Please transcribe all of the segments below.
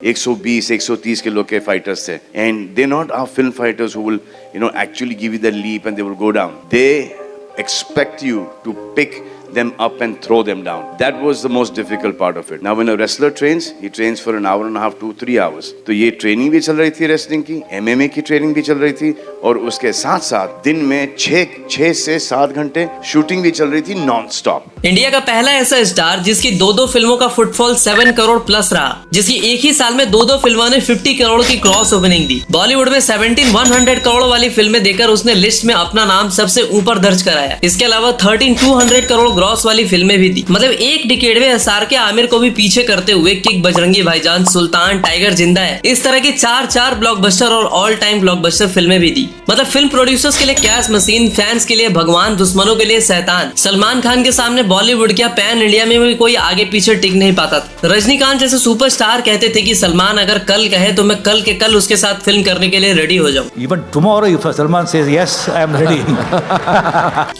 120 130 kilo के fighters थे, and they not are film fighters who will actually give you the leap and they will go down. They expect you to pick them up and throw them down. That was the most difficult part of it. Now when a wrestler trains, he trains for an hour and a half, 2-3 hours. तो ये training भी चल रही थी wrestling की, MMA की training भी चल रही थी, और उसके साथ साथ दिन में 6 से 7 घंटे शूटिंग भी चल रही थी नॉन स्टॉप. इंडिया का पहला ऐसा स्टार जिसकी 2 फिल्मों का फुटफॉल 7 करोड़ प्लस रहा, जिसकी एक ही साल में 2 फिल्मों ने 50 करोड़ की क्रॉस ओपनिंग दी. बॉलीवुड में 17 करोड़ वाली फिल्में देकर उसने लिस्ट में अपना नाम सबसे ऊपर दर्ज कराया. इसके अलावा 13 करोड़ ग्रॉस वाली फिल्में भी दी. मतलब एक डिकेड में एसआर के आमिर को भी पीछे करते हुए किक, बजरंगी भाईजान, सुल्तान, टाइगर जिंदा है, इस तरह की 4 ब्लॉकबस्टर और ऑल टाइम ब्लॉकबस्टर फिल्में भी दी. मतलब फिल्म प्रोड्यूसर्स के लिए कैश मशीन, फैंस के लिए भगवान, दुश्मनों के लिए शैतान. सलमान खान के सामने बॉलीवुड क्या पैन इंडिया में भी कोई आगे पीछे टिक नहीं पाता था. रजनीकांत जैसे सुपरस्टार कहते थे कि सलमान अगर कल कहे तो मैं कल के कल उसके साथ फिल्म करने के लिए रेडी हो जाऊं. Even tomorrow if Salman says yes, I am ready.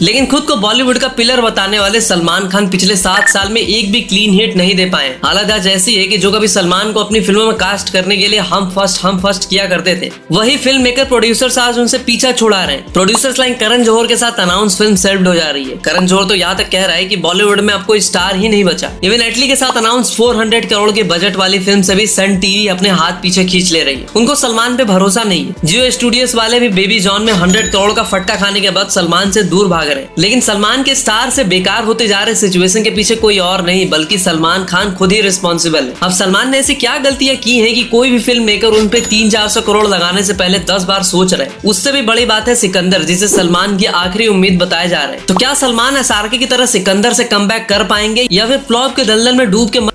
लेकिन खुद को बॉलीवुड का पिलर बताने वाले सलमान खान पिछले 7 साल में एक भी क्लीन हिट नहीं दे पाए. हालत आज ऐसी है कि जो कभी सलमान को अपनी फिल्मों में कास्ट करने के लिए हम फर्स्ट किया करते थे, वही फिल्म मेकर प्रोड्यूसर्स आज उनसे पीछा छुड़ा रहे हैं. प्रोड्यूसर्स लाइन करण जौहर के साथ अनाउंस फिल्म सेल्फ्ड हो जा रही है. करण जौहर तो यहाँ तक कह रहा है कि बॉलीवुड में अब कोई स्टार ही नहीं बचा. इवन एटली के साथ अनाउंस 400 करोड़ के बजट वाली फिल्म से भी सन टीवी अपने हाथ पीछे खींच ले रही है. उनको सलमान पे भरोसा नहीं है. जियो स्टूडियोज वाले भी बेबी जॉन में 100 करोड़ का फटका खाने के बाद सलमान से दूर भाग रहे हैं. लेकिन सलमान के स्टार से बेकार होते जा रहे सिचुएशन के पीछे कोई और नहीं बल्कि सलमान खान खुद ही रिस्पॉन्सिबल है. अब सलमान ने ऐसी क्या गलतियां की हैं कि कोई भी फिल्म मेकर उन पे 300-400 करोड़ लगाने से पहले 10 बार सोच रहे. उससे भी बड़ी बात है सिकंदर, जिसे सलमान की आखिरी उम्मीद बताया जा रहा है. तो क्या सलमान एसआरके की तरह सिकंदर से कमबैक कर पाएंगे या फिर फ्लॉप के दलदल में डूब के मर?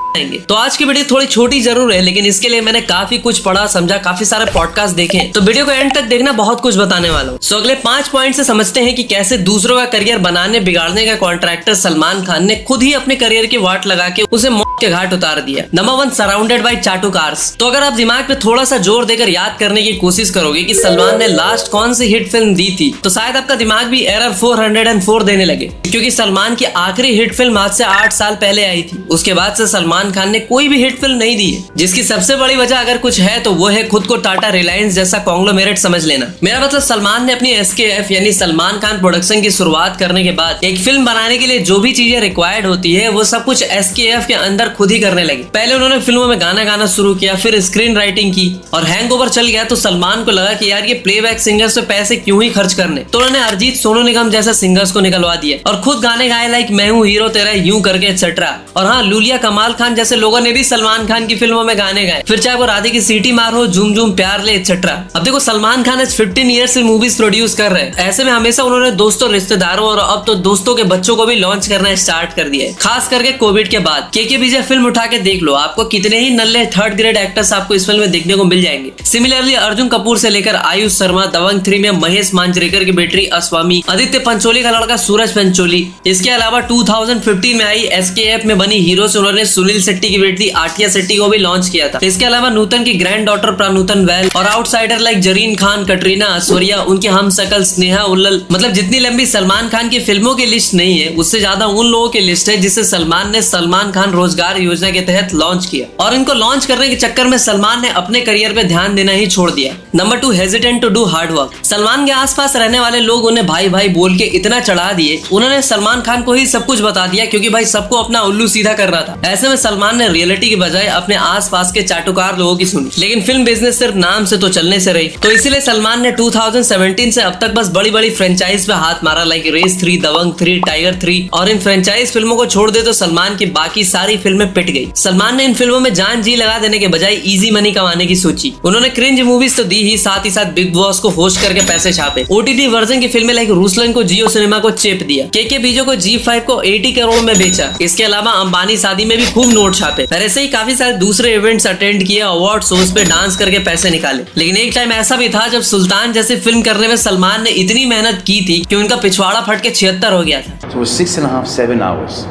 तो आज की वीडियो थोड़ी छोटी जरूर है, लेकिन इसके लिए मैंने काफी कुछ पढ़ा, समझा, काफी सारे पॉडकास्ट देखे, तो वीडियो को एंड तक देखना, बहुत कुछ बताने वाला हूँ. सो अगले 5 पॉइंट से समझते हैं कि कैसे दूसरों का करियर बनाने बिगाड़ने का कॉन्ट्रैक्टर सलमान खान ने खुद ही अपने करियर की वाट लगा के उसे मौत के घाट उतार दिया. नंबर 1, सराउंडेड बाय चाटुकार्स. तो अगर आप दिमाग पे थोड़ा सा जोर देकर याद करने की कोशिश करोगे कि सलमान ने लास्ट कौन सी हिट फिल्म दी थी, तो शायद आपका दिमाग भी एरर 404 देने लगे, क्योंकि सलमान की आखिरी हिट फिल्म आज से 8 साल पहले आई थी. उसके बाद से सलमान खान ने कोई भी हिट फिल्म नहीं दी है, जिसकी सबसे बड़ी वजह अगर कुछ है तो वो है खुद को टाटा रिलायंस जैसा कॉन्ग्लोमेरेट समझ लेना. मेरा मतलब सलमान ने अपनी SKF यानी सलमान खान प्रोडक्शन की शुरुआत करने के बाद एक फिल्म बनाने के लिए जो भी चीजें रिक्वायर्ड होती है वो सब कुछ SKF के अंदर खुद ही करने लगे. पहले उन्होंने फिल्मों में गाना गाना शुरू किया, फिर स्क्रीन राइटिंग की, और हैंगओवर चल गया तो सलमान को लगा कि यार ये प्लेबैक सिंगर्स पे पैसे क्यों ही खर्च करने, तो उन्होंने अरिजीत, सोनू निगम जैसे सिंगर्स को निकलवा दिया और खुद गाने गाए लाइक मैं हूँ हीरो तेरा, यूं करके एक्सेट्रा. और हाँ, लूलिया, कमाल खान जैसे लोगों ने भी सलमान खान की फिल्मों में गाने गाए, फिर चाहे वो राधे की सीटी मार हो, झूम झूम प्यार ले, एक्सेट्रा. अब देखो सलमान खान आज 15 ईयर से मूवीज प्रोड्यूस कर रहे हैं. ऐसे में हमेशा उन्होंने दोस्तों, रिश्तेदारों और अब तो दोस्तों के बच्चों को भी लॉन्च करना स्टार्ट कर दिया है, खास करके कोविड के बाद. के विजय फिल्म उठा के देख लो, आपको कितने ही नल्ले 3rd ग्रेड एक्टर्स आपको इस फिल्म में देखने को मिल जाएंगे. सिमिलरली अर्जुन कपूर से लेकर आयुष शर्मा, दबंग 3 में महेश मांजरेकर की बेटी अस्वामी, आदित्य पंचोली का लड़का सूरज पंचोली. इसके अलावा 2015 में आई SKF में बनी हीरो से उन्होंने सुनील शेट्टी की बेटी आठिया शेट्टी को भी लॉन्च किया था. इसके अलावा नूतन की ग्रैंड डॉटर प्रानूतन वैल और आउटसाइडर लाइक जरीन खान, कटरीना, ऐश्वर्या, उनके हमशक्ल स्नेहा उल्लल. मतलब जितनी लंबी सलमान खान की फिल्मों की लिस्ट नहीं है, उससे ज्यादा उन लोगों की लिस्ट है जिसे सलमान ने सलमान खान रोजगार योजना के तहत लॉन्च किया. और इनको लॉन्च करने के चक्कर में सलमान ने अपने करियर पे ध्यान देना ही छोड़ दिया. Number 2, hesitant to do hard work. Salman के आसपास रहने वाले लोग उन्हें भाई भाई बोल के इतना चढ़ा दिए, उन्होंने सलमान खान को ही सब कुछ बता दिया, क्योंकि भाई सबको अपना उल्लू सीधा करना था. ऐसे में सलमान ने रियलिटी की बजाय अपने आसपास के चाटुकार लोगों की सुनी. लेकिन फिल्म बिजनेस सिर्फ नाम से तो चलने से रही, तो इसीलिए सलमान ने 2017 से अब तक बस बड़ी बड़ी फ्रेंचाइज पे हाथ मारा, लाइक रेस 3, दबंग 3, टाइगर 3. और इन फ्रेंचाइज फिल्मों को छोड़ दे तो सलमान की बाकी सारी फिल्में पिट गई. सलमान ने इन फिल्मों में जान जी लगा देने के बजाय इजी मनी कमाने की सोची. उन्होंने क्रिंज मूवीज तो दी ही, साथ ही साथ बिग बॉस को होस्ट करके पैसे छापे. OTT वर्जन की फिल्में लाइक रूसलन को जियो सिनेमा को चेप दिया. के बीजो को G5 को 80 करोड़ में बेचा. इसके अलावा अंबानी शादी में भी खूब नोट छापे. और ऐसे ही काफी सारे दूसरे इवेंट्स अटेंड किए, अवार्ड शोज पे डांस करके पैसे निकाले. लेकिन एक टाइम ऐसा भी था जब सुल्तान जैसी फिल्म करने में सलमान ने इतनी मेहनत की थी कि उनका पिछवाड़ा फट के 76 हो गया था. So 6.5-7 hours.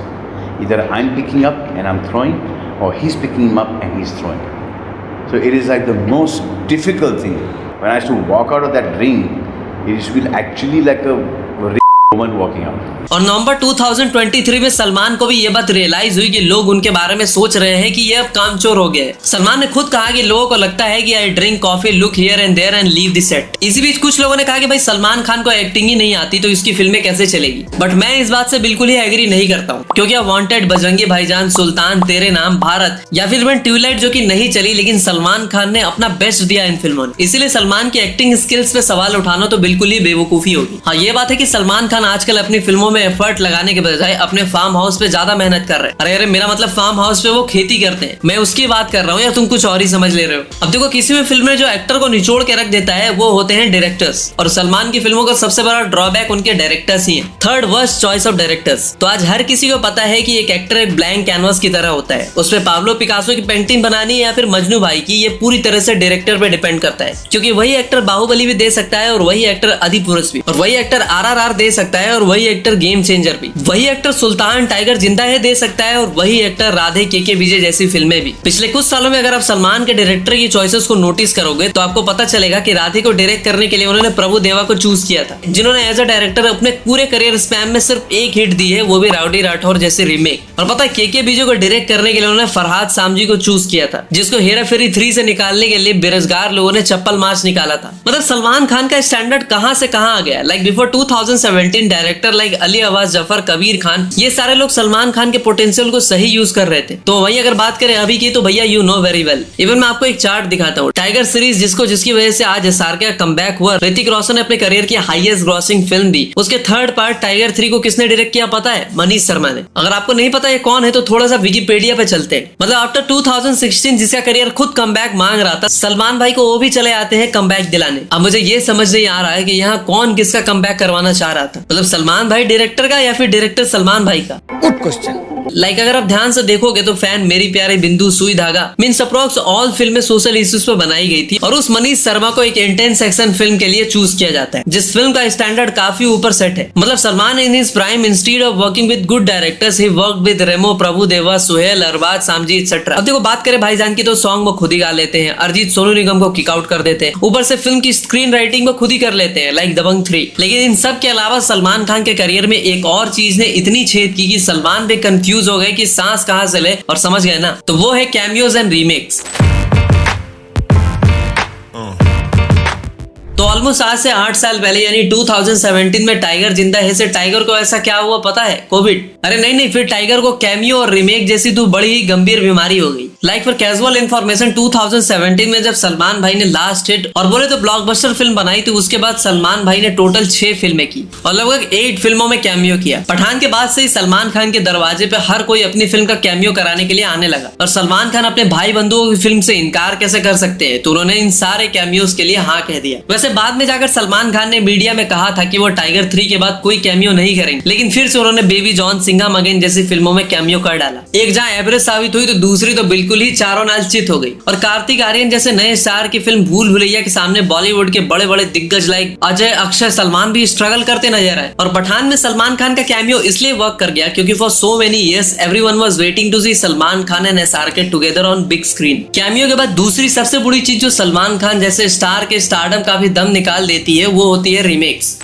Either I'm picking up and I'm throwing, or he's picking him up and he's throwing. So it is like the most difficult thing. When I used to walk out of that ring, it used to be actually like a woman walking out. और नवंबर 2023 में सलमान को भी ये बात realise हुई कि लोग उनके बारे में सोच रहे हैं कि ये अब कामचोर हो गए। सलमान ने खुद कहा कि लोगों को लगता है कि I drink coffee, look here and there and leave the set. इसी बीच कुछ लोगों ने कहा कि भाई सलमान खान को एक्टिंग ही नहीं आती तो इसकी फिल्में कैसे चलेगी। बट मैं इस बात से बिल्कुल ही एग्री नहीं करता हूँ, क्योंकि अब वांटेड, बजरंगी भाईजान, सुल्तान, तेरे नाम, भारत या फिर इवन ट्यूबलाइट जो कि नहीं चली, लेकिन सलमान खान ने अपना बेस्ट दिया इन फिल्मों ने। इसीलिए सलमान की एक्टिंग स्किल्स पे सवाल उठाना तो बिल्कुल ही बेवकूफी होगी। हाँ, ये बात है कि सलमान खान आजकल अपनी फिल्मों में एफर्ट लगाने के बजाय अपने फार्म हाउस पे ज्यादा मेहनत कर रहे हैं। अरे मेरा मतलब फार्म हाउस पे वो खेती करते हैं, मैं उसकी बात कर रहा हूँ, या तुम कुछ और ही समझ ले रहे हो। अब देखो, किसी भी फिल्म में जो एक्टर को निचोड़ के रख देता है वो होते हैं डायरेक्टर्स, और सलमान की फिल्मों का सबसे बड़ा ड्रॉबैक उनके डायरेक्टर्स ही हैं। Third worst choice of directors. तो आज हर किसी को पता है कि एक एक्टर एक ब्लैंक कैनवास की तरह होता है, उसमें पाब्लो पिकासो की पेंटिंग बनानी है या फिर मजनू भाई की, ये पूरी तरह से डायरेक्टर पे डिपेंड करता है। क्योंकि वही एक्टर बाहुबली भी दे सकता है, और वही एक्टर आदिपुरुष भी, और वही एक्टर RRR दे सकता है, और वही एक्टर गेम चेंजर भी, वही एक्टर सुल्तान, टाइगर जिंदा है दे सकता है, और वही एक्टर राधे के विजय जैसी फिल्में भी। पिछले कुछ सालों में अगर आप सलमान के डायरेक्टर की चॉइसेस को नोटिस करोगे तो आपको पता चलेगा कि राधे को डायरेक्ट करने के लिए उन्होंने प्रभु देवा को चूज किया था, जिन्होंने एज अ डायरेक्टर अपने पूरे करियर स्पैन में सिर्फ एक हिट दी है, वो भी राउडी राठौर जैसे रीमेक। और पता है के विजय को डायरेक्ट करने के लिए उन्होंने फरहाद सामजी को चूज किया था, जिसको हेरा फेरी 3 से निकालने के लिए बेरोजगार लोगों ने चप्पल मार्च निकाला था। मतलब सलमान खान का स्टैंडर्ड कहां से कहां आ गया। Like before 2017 director like Ali Abbas Zafar, Kabir Khan, ये सारे लोग सलमान खान के पोटेंशियल को सही यूज कर रहे थे। तो वही अगर बात करें अभी की, तो भैया you know very well. Even मैं आपको एक चार्ट दिखाता हूँ। टाइगर सीरीज जिसकी वजह से आज SRK का कमबैक हुआ, ऋतिक रोशन ने अपने करियर की हाईएस्ट ग्रॉसिंग फिल्म दी, उसके थर्ड पार्ट टाइगर 3 को किसने डायरेक्ट किया पता है? मनीष शर्मा ने। अगर आपको नहीं पता ये कौन है तो थोड़ा सा विकिपीडिया पे चलते हैं। मतलब आफ्टर 2016 जिसका करियर खुद कमबैक मांग रहा था, सलमान भाई को वो भी चले आते हैं कमबैक दिलाने। अब मुझे ये समझ नहीं आ रहा है कि यहाँ कौन किसका कमबैक करवाना चाह रहा था। मतलब सलमान भाई डायरेक्टर का या फिर डायरेक्टर सलमान भाई का? Good question. लाइक अगर आप ध्यान से देखोगे तो फैन, मेरी प्यारी, बिंदु, सुई धागा, मीन्स अप्रॉक्स ऑल फिल्में सोशल इश्यूज पर बनाई गई थी, और उस मनीष शर्मा को एक इंटेंस एक्शन फिल्म के लिए चूज किया जाता है, जिस फिल्म का स्टैंडर्ड काफी ऊपर सेट है। मतलब Salman in his prime, instead of working with good directors, he worked with Remo, Prabhu Deva, Sohail, Arbaaz, Samji etcetera. अब देखो, बात करें भाईजान की तो सॉन्ग वो खुद ही गा लेते हैं, अरिजीत सोनू निगम को किक आउट कर देते हैं, ऊपर से फिल्म की स्क्रीन राइटिंग वो खुद ही कर लेते हैं, लाइक दबंग 3। लेकिन इन सब के अलावा सलमान खान के करियर में एक और चीज ने इतनी छेद की कि सलमान भी कंफ्यूज हो गए कि सांस कहां से ले, और समझ गए ना, तो वो है कैमियोज एंड रीमेक्स। तो ऑलमोस्ट आज से 8 साल पहले यानी 2017 में टाइगर जिंदा है से टाइगर को ऐसा क्या हुआ पता है? कोविड। अरे नहीं, फिर टाइगर को कैमियो और रीमेक जैसी तो बड़ी ही गंभीर बीमारी हो गई। लाइक फॉर कैजुअल इन्फॉर्मेशन, 2017 में जब सलमान भाई ने लास्ट हिट और बोले तो ब्लॉकबस्टर फिल्म बनाई थी, उसके बाद सलमान भाई ने टोटल 6 फिल्में की और लगभग 8 फिल्मों में कैमियो किया। पठान के बाद से ही सलमान खान के दरवाजे पे हर कोई अपनी फिल्म का कैमियो कराने के लिए आने लगा, और सलमान खान अपने भाई बंधुओं की फिल्म से इनकार कैसे कर सकते हैं, तो उन्होंने इन सारे कैमियोज के लिए हाँ कह दिया। वैसे बाद में जाकर सलमान खान ने मीडिया में कहा था कि वो टाइगर 3 के बाद कोई कैमियो नहीं करेंगे, लेकिन फिर से उन्होंने बेबी जॉन, सिंघम अगेन जैसी फिल्मों में कैमियो कर डाला। एक जहां एवरेज साबित हुई तो दूसरी तो बिल्कुल ही चारों नाल चित हो गई। और कार्तिक आर्यन जैसे नए स्टार की फिल्म भूल भुलैया के सामने बॉलीवुड के बड़े बड़े दिग्गज लाइक अजय, अक्षय, सलमान भी स्ट्रगल करते नजर आए। और पठान में सलमान खान का कैमियो इसलिए वर्क कर गया क्योंकि for so many years everyone was waiting to see Salman Khan and SRK together on big screen. Cameo के बाद दूसरी सबसे बुरी चीज जो सलमान खान जैसे स्टार के स्टारडम का भी दम निकाल देती है, वो होती है रीमेक्स।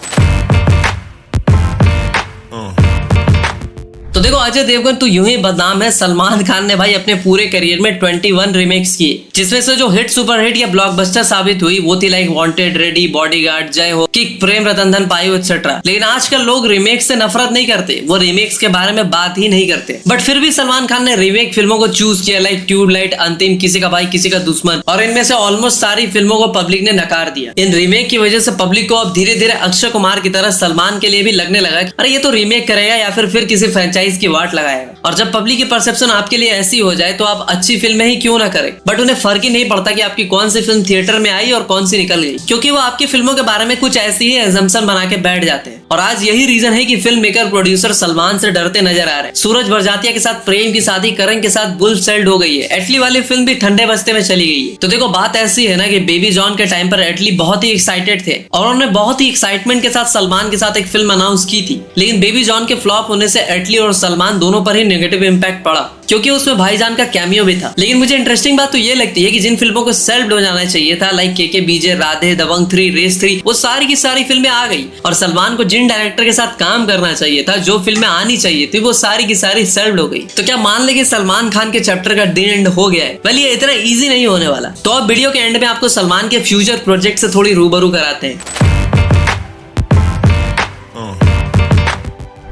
तो देखो, अजय देवगन तो यूं ही बदनाम है, सलमान खान ने भाई अपने पूरे करियर में 21 रीमेक्स किए, जिसमें से जो हिट, सुपर हिट या ब्लॉकबस्टर साबित हुई वो थी लाइक वांटेड, रेडी, बॉडीगार्ड, जय हो, किक, प्रेम रतन धन पायो एटसेट्रा। लेकिन आजकल लोग रीमेक्स से नफरत नहीं करते, वो रीमेक्स के बारे में बात ही नहीं करते। बट फिर भी सलमान खान ने रीमेक फिल्मों को चूज किया, लाइक ट्यूबलाइट, अंतिम, किसी का भाई किसी का दुश्मन, और इनमें से ऑलमोस्ट सारी फिल्मों को पब्लिक ने नकार दिया। इन रीमेक की वजह से पब्लिक को अब धीरे धीरे अक्षय कुमार की तरह सलमान के लिए भी लगने लगा अरे ये तो रीमेक करेगा या फिर किसी फ्रेंचाइज की वाट लगाएगा। और जब पब्लिक की परसेप्शन आपके लिए ऐसी हो जाए तो आप अच्छी फिल्में ही क्यों ना करें, बट उन्हें फर्क ही नहीं पड़ता कि आपकी कौन सी फिल्म थिएटर में आई और कौन सी निकल गई, क्योंकि वो आपकी फिल्मों के बारे में कुछ ऐसी ही एजम्पशन बना के बैठ जाते हैं। और आज यही रीजन है कि फिल्म मेकर, प्रोड्यूसर सलमान से डरते नजर आ रहे हैं। सूरज बरजातिया के साथ प्रेम की शादी करण के साथ बुल सेल्ड हो गई है, एटली वाली फिल्म भी ठंडे बस्ते में चली गई है। तो देखो, बात ऐसी है ना कि बेबी जॉन के टाइम पर एटली बहुत ही एक्साइटेड थे और उन्होंने बहुत ही एक्साइटमेंट के साथ सलमान के साथ एक फिल्म अनाउंस की थी, लेकिन बेबी जॉन के फ्लॉप होने से एटली और सलमान दोनों पर ही नेगेटिव इम्पैक्ट पड़ा। क्योंकि उसमें भाईजान का कैमियो भी था। लेकिन मुझे इंटरेस्टिंग बात तो ये लगती है कि जिन फिल्मों को सेल्फ हो जाना चाहिए था, लाइक के बीजे, राधे, दबंग 3, रेस 3, वो सारी की सारी फिल्में आ गई। और सलमान को जिन डायरेक्टर के साथ काम करना चाहिए था, जो फिल्में आनी चाहिए थी, वो सारी की सारी सेल्फ हो गई। तो क्या मान ले कि सलमान खान के चैप्टर का डी एंड हो गया है? वेल, ये इतना इजी नहीं होने वाला। तो अब वीडियो के एंड में आपको सलमान के फ्यूचर प्रोजेक्ट से थोड़ी रूबरू कराते हैं।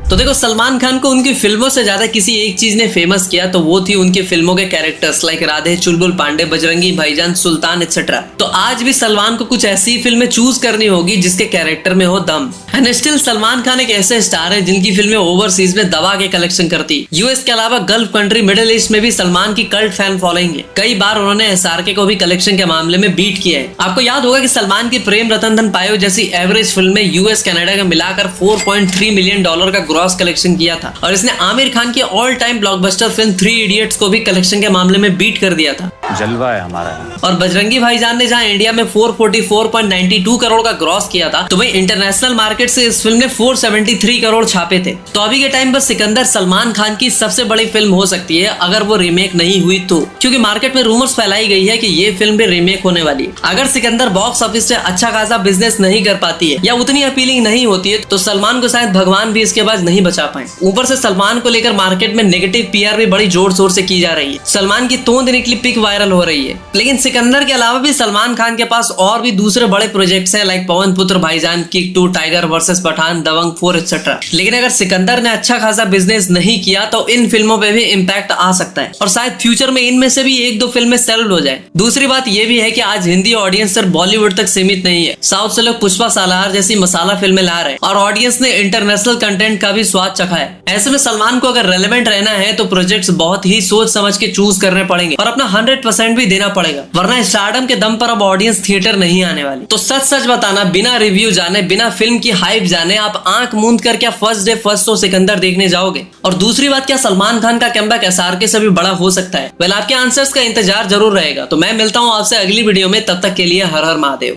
तो देखो, सलमान खान को उनकी फिल्मों से ज्यादा किसी एक चीज ने फेमस किया, तो वो थी उनकी फिल्मों के कैरेक्टर्स, लाइक राधे, चुलबुल पांडे, बजरंगी भाईजान, सुल्तान एक्सेट्रा। तो आज भी सलमान को कुछ ऐसी फिल्में चूज करनी होगी जिसके कैरेक्टर में हो दम। एंड स्टिल सलमान खान एक ऐसे स्टार है जिनकी फिल्में ओवरसीज में दबा के कलेक्शन करती। यूएस के अलावा गल्फ कंट्री, मिडिल ईस्ट में भी सलमान की कल्ट फैन फॉलोइंग है। कई बार उन्होंने एसआरके को भी कलेक्शन के मामले में बीट किया है। आपको याद होगा कि सलमान की प्रेम रतन धन पायो जैसी एवरेज फिल्म में यूएस कनाडा का मिलाकर $4.3 मिलियन का ग्रॉस कलेक्शन किया था। और इसने आमिर खान की all time blockbuster film 3 idiots को भी कलेक्शन के मामले में बीट कर दिया था। जलवा है हमारा। और बजरंगी भाईजान ने जहां इंडिया में 444.92 करोड़ का ग्रॉस किया था, तो वहीं इंटरनेशनल मार्केट से इस फिल्म ने 473 करोड़ छापे थे। तो अभी के टाइम पर सिकंदर सलमान खान की सबसे बड़ी फिल्म हो सकती है, अगर वो रीमेक नहीं हुई तो। क्योंकि मार्केट में रूमर्स फैलाई गई है कि ये फिल्म भी रीमेक होने वाली है। अगर सिकंदर बॉक्स ऑफिस से अच्छा खासा बिजनेस नहीं कर पाती है या उतनी अपीलिंग नहीं होती है, तो सलमान को शायद भगवान भी इसके बाद नहीं बचा पाए। ऊपर से सलमान को लेकर मार्केट में नेगेटिव पीआर भी बड़ी जोर शोर से की जा रही है। सलमान की तोंद निकली पिक वायरल हो रही है। लेकिन सिकंदर के अलावा भी सलमान खान के पास और भी दूसरे बड़े प्रोजेक्ट्स हैं, लाइक पवन पुत्र, भाईजान, किक 2, टाइगर वर्सेस पठान, दबंग 4 एक्सेट्रा। लेकिन अगर सिकंदर ने अच्छा खासा बिजनेस नहीं किया तो इन फिल्मों पे भी इम्पैक्ट आ सकता है और शायद फ्यूचर में इनमें से भी 1-2 फिल्में सेल्ड हो जाए। दूसरी बात यह भी है कि आज हिंदी ऑडियंस सिर्फ बॉलीवुड तक सीमित नहीं है। साउथ से लोग पुष्पा सालार जैसी मसाला फिल्में ला रहे हैं और ऑडियंस ने इंटरनेशनल कंटेंट का भी स्वाद चखा है। ऐसे में सलमान को अगर रेलेवेंट रहना है तो प्रोजेक्ट्स बहुत ही सोच समझ के चूज करने पड़ेंगे और अपना 100% भी देना पड़ेगा, वरना स्टारडम के दम पर अब ऑडियंस थिएटर नहीं आने वाली। तो सच सच बताना, बिना रिव्यू जाने, बिना फिल्म की हाइप जाने, आप आंख मूंद कर क्या first day first show Sikandar देखने जाओगे? और दूसरी बात, क्या सलमान खान का कमबैक एसआरके से भी बड़ा हो सकता है? वेल, आपके आंसर्स का इंतजार जरूर रहेगा। तो मैं मिलता हूं आपसे अगली वीडियो में, तब तक के लिए हर हर महादेव।